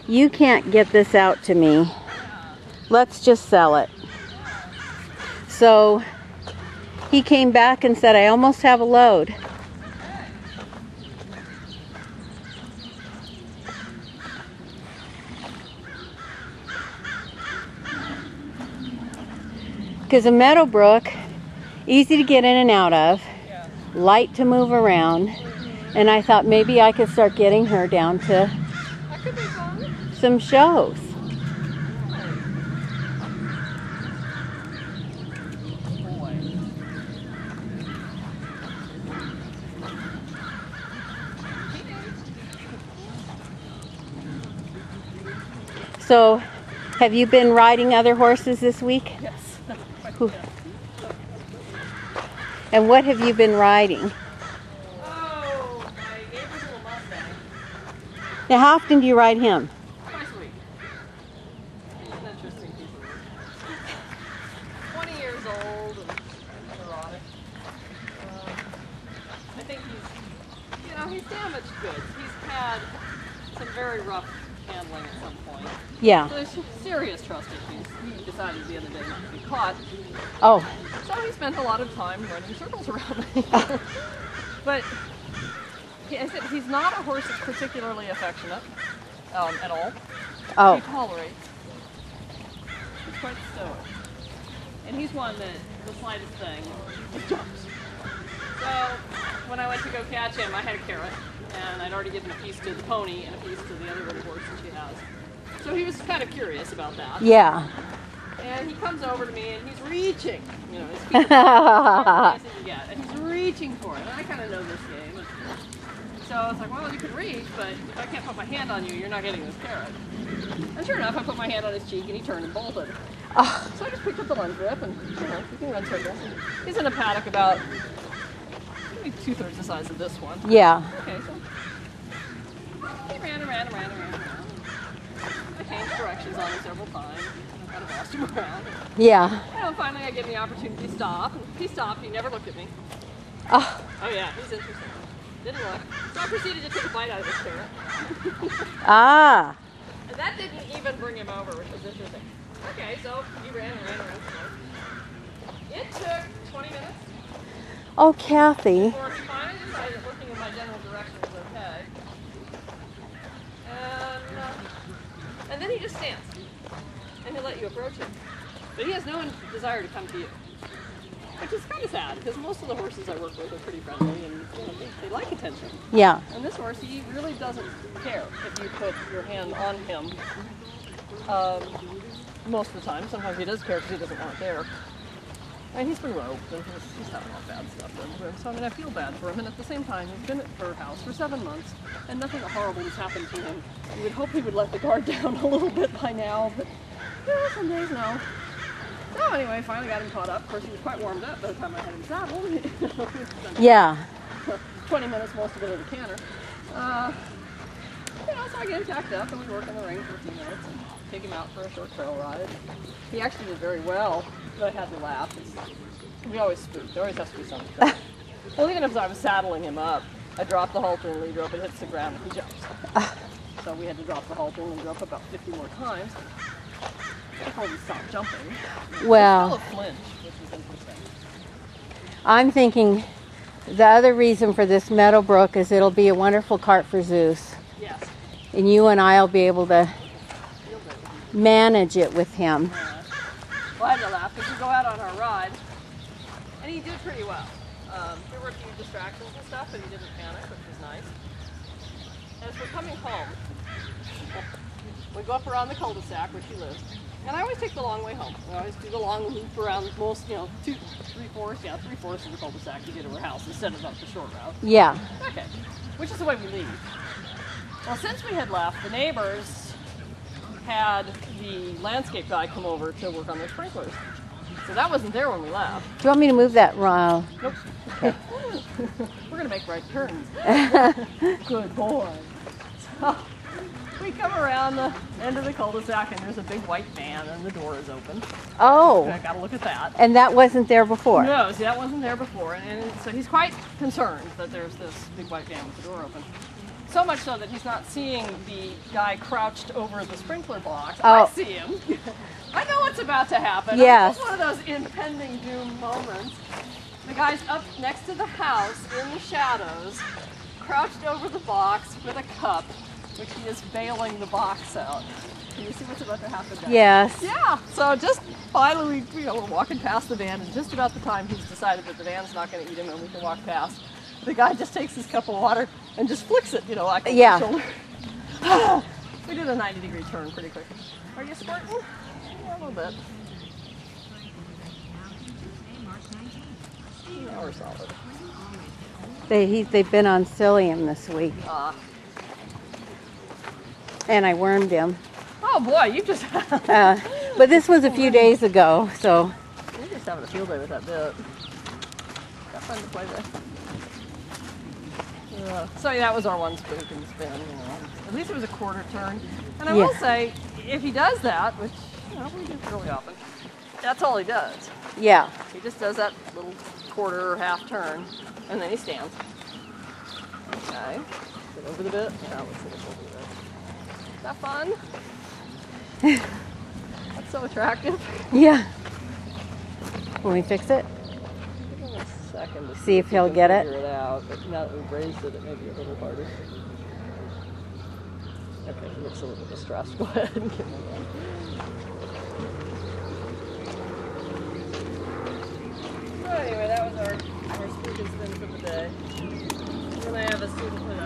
You can't get this out to me. Let's just sell it. So he came back and said, I almost have a load. Because a Meadowbrook, easy to get in and out of, light to move around, and I thought maybe I could start getting her down to some shows. So, have you been riding other horses this week? Yes. And what have you been riding? Oh, my neighbor's little Mustang. Now, how often do you ride him? Twice a week. He's an interesting piece of work. 20 years old and neurotic. I think he's damaged goods. He's had some very rough handling at some point. Yeah. So there's serious trust issues. He decided the other day not to be caught. Oh. So he spent a lot of time running circles around me. But he's not a horse that's particularly affectionate at all. Oh. He tolerates. He's quite stoic. And he's one that the slightest thing he jumps. So when I went to go catch him, I had a carrot. And I'd already given a piece to the pony and a piece to the other little horse that she has. So he was kind of curious about that. Yeah. And he comes over to me and he's reaching. You know, his feet are and he's reaching for it. And I kind of know this game. And so I was like, well, you can reach, but if I can't put my hand on you, you're not getting this carrot. And sure enough, I put my hand on his cheek and he turned and bolted. Oh. So I just picked up the lunge grip and, you can run circles. He's in a paddock about maybe 2/3 the size of this one. Yeah. Okay, so he ran around. I changed directions on him several times. I kind of bossed him around. Yeah. And finally I gave him the opportunity to stop. And he stopped. He never looked at me. Oh. Oh yeah, he's interesting. Didn't look. So I proceeded to take a bite out of his carrot. Ah. And that didn't even bring him over, which was interesting. Okay, so he ran. It took 20 minutes. Oh, Kathy. Before he finally decided that looking in my general direction was okay. And then he just stands. And he'll let you approach him. But he has no desire to come to you. Which is kind of sad, because most of the horses I work with are pretty friendly and they like attention. Yeah. And this horse, he really doesn't care if you put your hand on him. Most of the time. Sometimes he does care because he doesn't want it there. And he's been roped, and he's having all bad stuff done to him. So, I mean, I feel bad for him. And at the same time, he's been at Fur House for 7 months, and nothing horrible has happened to him. You would hope he would let the guard down a little bit by now, but, some days no. So, anyway, finally got him caught up. Of course, he was quite warmed up by the time I had him saddled. Yeah. 20 minutes, most of it in the canter. So I get him tacked up, and we work in the ring for a few minutes, and take him out for a short trail ride. He actually did very well, but I had to laugh. We always spook. There always has to be something. Well, even if I was saddling him up, I dropped the halter and lead rope, it hits the ground, and he jumps. So we had to drop the halter and lead rope about 50 more times before we stopped jumping. Well, Still a flinch, which was interesting. I'm thinking the other reason for this Meadowbrook is it'll be a wonderful cart for Zeus. Yes. And you and I will be able to manage it with him. Well, I had to laugh because we go out on our ride, and he did pretty well. There were a few distractions and stuff, but he didn't panic, which was nice. As we're coming home, we go up around the cul-de-sac where she lives, and I always take the long way home. I always do the long loop around most, 3/4 of the cul-de-sac to get to her house instead of up the short route. Yeah. Okay, which is the way we leave. Well, since we had left, the neighbors had the landscape guy come over to work on their sprinklers. So that wasn't there when we left. Do you want me to move that? Nope. Okay. We're going to make right turns. Good boy. So we come around the end of the cul-de-sac and there's a big white van and the door is open. Oh. I got to look at that. And that wasn't there before? No, see, that wasn't there before. And so he's quite concerned that there's this big white van with the door open. So much so that he's not seeing the guy crouched over the sprinkler box. Oh. I see him. I know what's about to happen. Yes. It's one of those impending doom moments. The guy's up next to the house in the shadows, crouched over the box with a cup, which he is bailing the box out. Can you see what's about to happen there? Yes. Yeah. So just finally, we're walking past the van, and just about the time he's decided that the van's not going to eat him and we can walk past, the guy just takes his cup of water and just flicks it, like over the shoulder. We did a 90-degree turn pretty quick. Are you squirting? Yeah, a little bit. Now we're solid. They've been on psyllium this week. And I wormed him. Oh boy, you just but this was a few days ago, so. You're just having a field day with that bit. Got fun to play with. So yeah, that was our one spook and spin. At least it was a quarter turn. And I will say, if he does that, which we do really often, that's all he does. Yeah. He just does that little quarter or half turn, and then he stands. Okay. Sit over the bit. Yeah, let's sit over the bit. Is that fun? That's so attractive. Yeah. Can we fix it? Give him a second to See if he'll get it. Figure it out, but now that we've raised it, it may be a little harder. Okay, he looks a little distressed. Go ahead and give him one. So anyway, that was our spook and spin for the day. Then I have a student with a...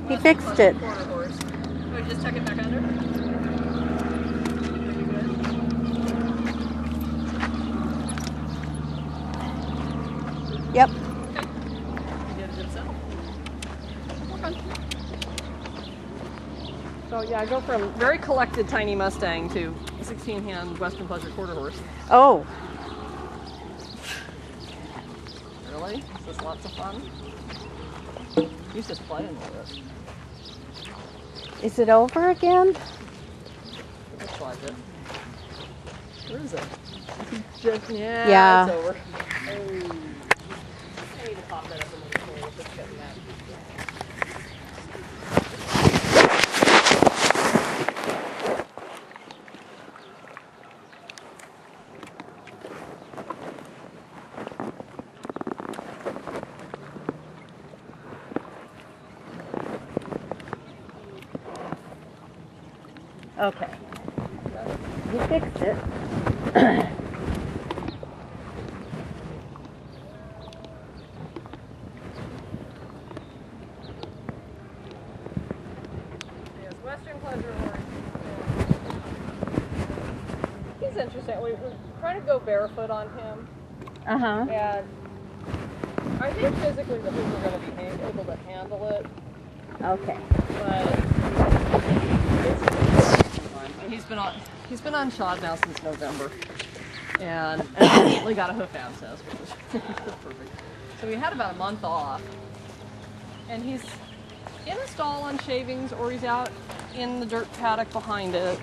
He fixed it. Quarter horse. Oh, you just tuck it back under? Yep. Okay. You get a good settle. Okay. So yeah, I go from very collected tiny Mustang to a 16-hand Western Pleasure quarter horse. Oh. Really? Is this lots of fun? He's just playing with it. Is it over again? Looks like it. Where is it? Just, Yeah. It's over. Oh. I need to pop that up in the corner. Just getting that. Okay. He fixed it. Yes, Western Pleasure horse. He's interesting. We're trying to go barefoot on him. Uh-huh. And I think physically the hooves are going to be able to handle it. Okay. But he's been on shod now since November, and immediately got a hoof abscess, which was perfect. So we had about a month off, and he's in a stall on shavings, or he's out in the dirt paddock behind it,